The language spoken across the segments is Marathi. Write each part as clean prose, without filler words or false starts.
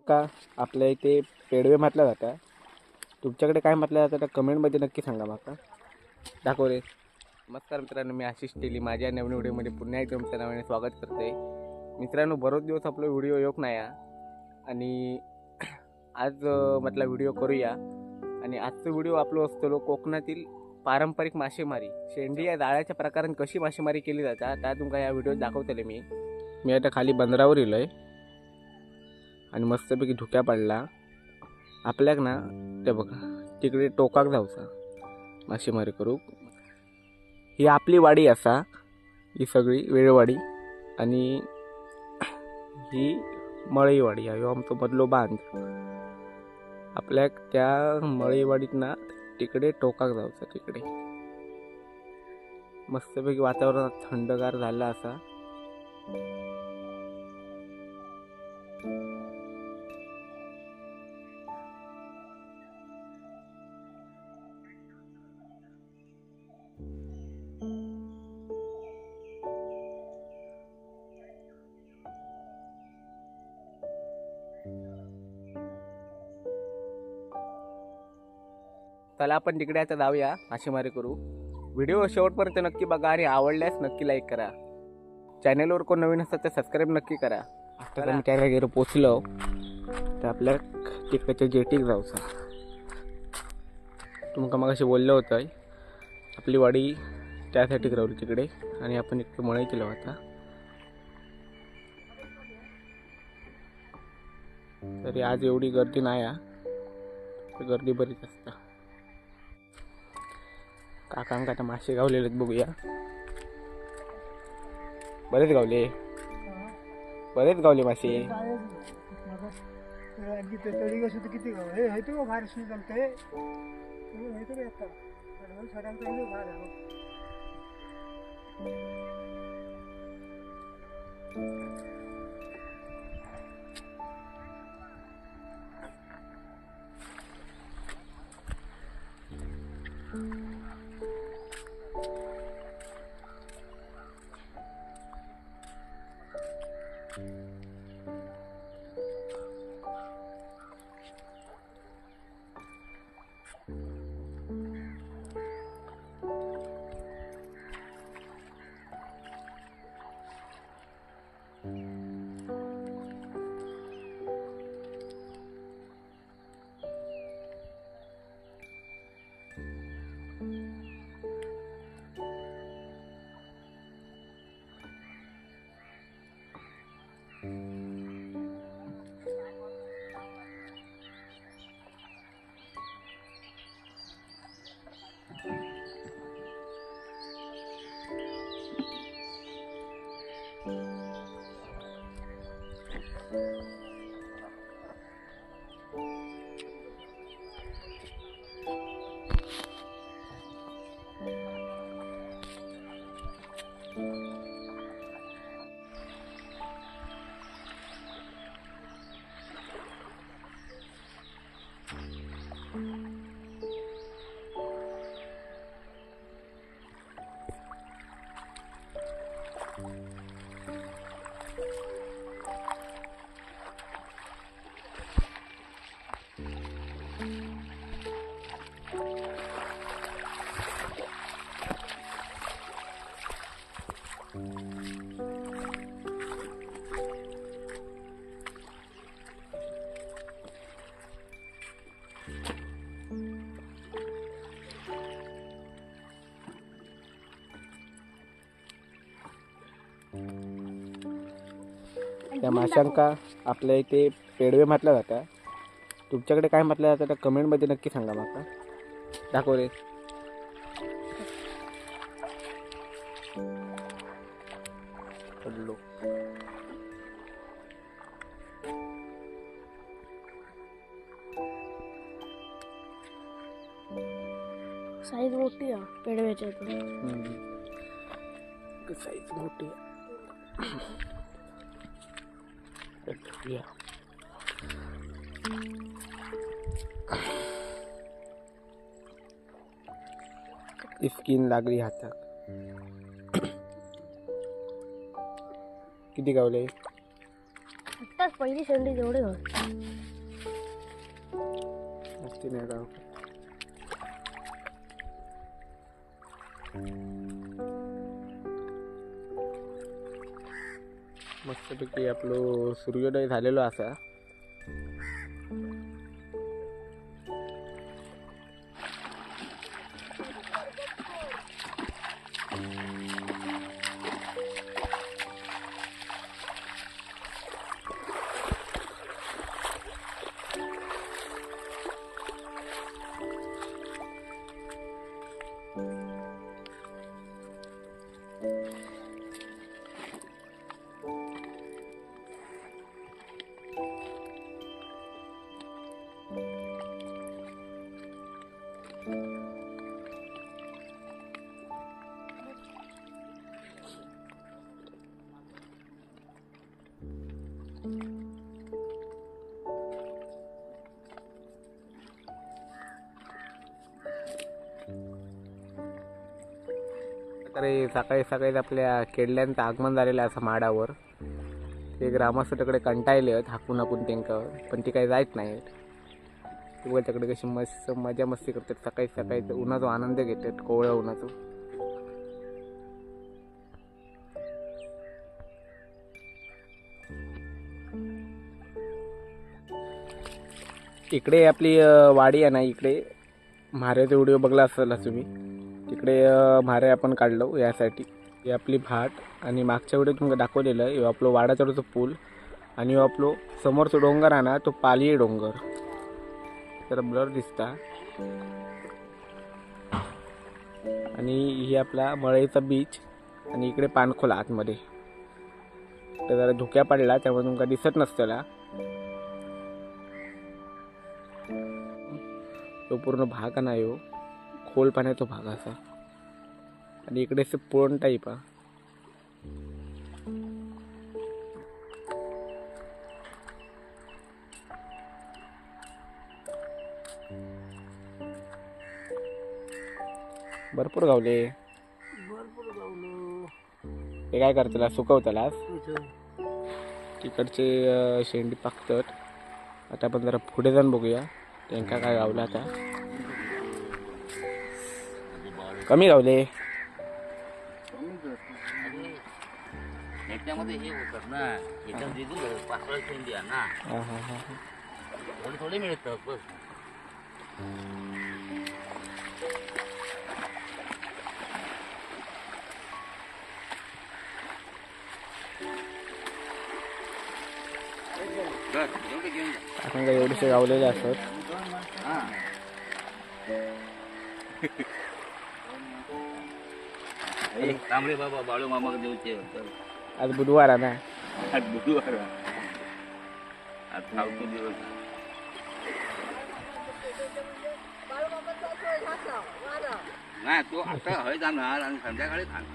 माशांका आपल्या इथे पेडवे म्हटलं जातं. तुमच्याकडे काय म्हटलं जातं तर कमेंटमध्ये नक्की सांगा. माका दाखव रे. नमस्कार मित्रांनो, मी आशिष टेली माझ्या नवीन व्हिडिओमध्ये पुन्हा एकदा तुमच्या नावाने स्वागत करते. मित्रांनो, बरोच दिवस आपला व्हिडिओ येत नाही आणि आज म्हटलं व्हिडिओ करूया. आणि आजचा व्हिडिओ आपलो असतो कोकणातील पारंपरिक मासेमारी, शेंडी या जाळ्याच्या प्रकाराने कशी मासेमारी केली जाता त्या तुमका या व्हिडिओत दाखवतले. मी आता खाली बंदरावर येलोय आणि मस्तपैकी धुक्या पडला आपल्याक ना. ते बघा तिकडे टोकाक जाऊचा मासेमारी करू. ही आपली वाडी असा, ही सगळी वेळवाडी आणि ही मळईवाडी आहे. आमचो मधलो बांध. आपल्या त्या मळईवाडीत ना तिकडे टोकाक जाऊचा. तिकडे मस्तपैकी वातावरण थंडगार झालं असा. चला आपण तिकडे आता जाऊया, मासेमारी करू. व्हिडिओ शेवटपर्यंत नक्की बघा आणि आवडल्यास नक्की लाईक करा. चॅनलवर कोण नवीन असतात तर सबस्क्राईब नक्की करा. आता मी त्या गेलो पोचलो तर आपल्या तिकडच्या जेटीक जाऊचा. तुमका मग असे बोललं होतं आपली वाडी त्यासाठी राहली तिकडे आणि आपण इकडे मळई केलं होता. तरी आज एवढी गर्दी नाही आहे, गर्दी बरीच असता. काकांका आता मासे गावलेले बघूया. बरेच गावले मासे. किती त्या माशांका आपल्या इथे पेडवे म्हटलं जातं. तुमच्याकडे काय म्हटलं जातं तर कमेंटमध्ये नक्की सांगा. माका दाखव रे. पडलो. साईज मोठी आहे पेडव्याच्या. साईज मोठी आहे. स्किन लागली हातात. किती गावले? आत्ताच पहिली शेंडी जेवढे होत. मस्ती नाही राव. मस्तपैकी आपलं सूर्योदय झालेलो असा. तर सकाळी सकाळी आपल्या केडल्यांचं आगमन झालेलं असं माडावर. ते ग्रामस्थ तिकडे कंटाळले आहेत हाकून हाकून त्यांका, पण ती काही जायत नाहीत. ते बघ तिकडे कशी मस्त मजा मस्ती करतात. सकाळी सकाळी उन्हाचा आनंद घेतात, कोवळ्या उन्हाचा. इकडे आपली वाडी आहे ना, इकडे म्हाऱ्याचा व्हिडिओ बघला असेल तुम्ही. तिकडे म्हारे आपण काढलो यासाठी. ही आपली भाट आणि मागच्या व्हिडिओ तुम्हाला दाखवलेलं आहे आपलं वाडाचढचा पूल. आणि आपलो समोरचा डोंगर आहे ना, तो पाली डोंगर. तर ब्लर दिसता. आणि ही आपला मळईचा बीच. आणि इकडे पाणखोला आतमध्ये. तर जरा धुक्या पडला त्यामुळे तुमका दिसत नसतेला. तो पूर्ण भाग नाही हो, खोल पाण्याचा भाग असा. आणि इकडे पुळण टाईप आहे. भरपूर गावले. हे काय करतला, सुकवतलास. तिकडचे शेंडी पाकतात. आता आपण जरा पुढे जाऊन बघूया त्यांका काय गावलं. आता कमी गावले. ह्याच्यामध्ये हे होतात ना, ह्याच्यात दिली पातळ शेंडी आहे ना, थोडे थोडे मिळतात बस. एवढे घेऊन जा. आपण काय एवढेसे गावलेले असतात. हा. तांबडे बाबा बाळू मामा देऊचे. आज बुधवार आहे ना. आज बुधवार, आज फालतू दिवस. नाही तो आता हय जाणार आणि संध्याकाळी खाणार.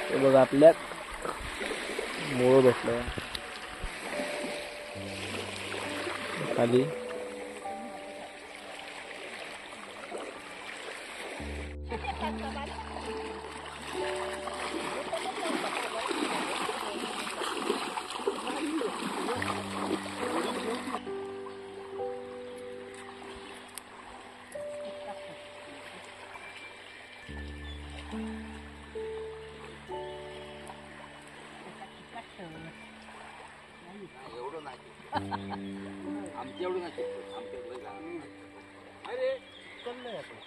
ते बघ आपल्यात मोळ भेटलं खाली. एवढं नाही आमच्या एवढं नाही आमच्या अरे चाललंय आपण.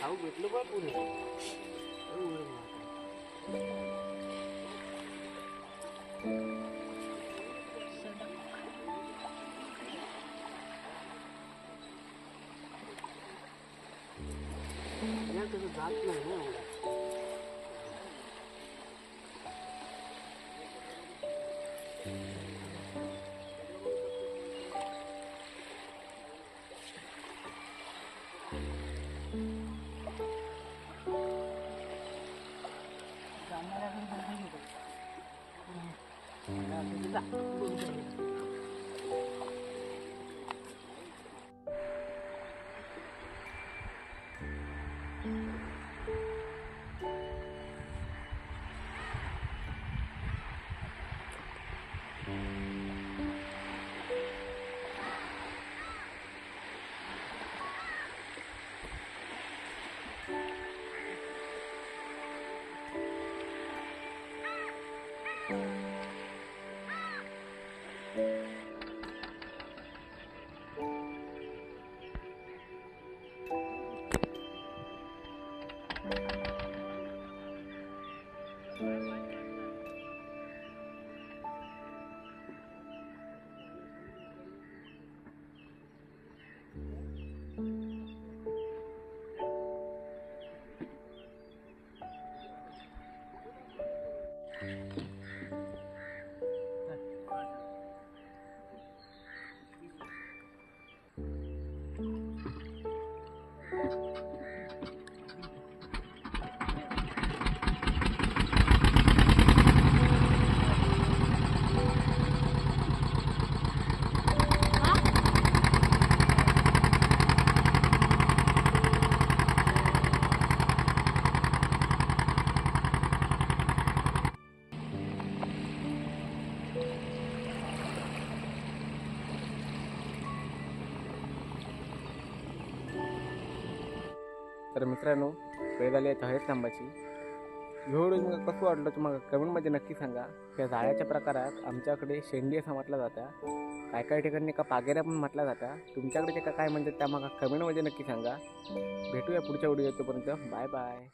खाऊ भेटलो बा पुढे. जात नाही ना एवढा. तर मित्रांनो, वेळ झाली आहे तहेर थांबाची. व्हिडिओ तुम्हाला कसं वाटलं तुम्हाला कमेंटमध्ये नक्की सांगा. त्या जाळ्याच्या प्रकारात आमच्याकडे शेंडी असं म्हटलं जातं, काय काय ठिकाणी का पागेऱ्या पण म्हटल्या जातात. तुमच्याकडे ते काय म्हणतात त्या मला कमेंटमध्ये नक्की सांगा. भेटूया पुढच्या व्हिडिओ. तोपर्यंत बाय बाय.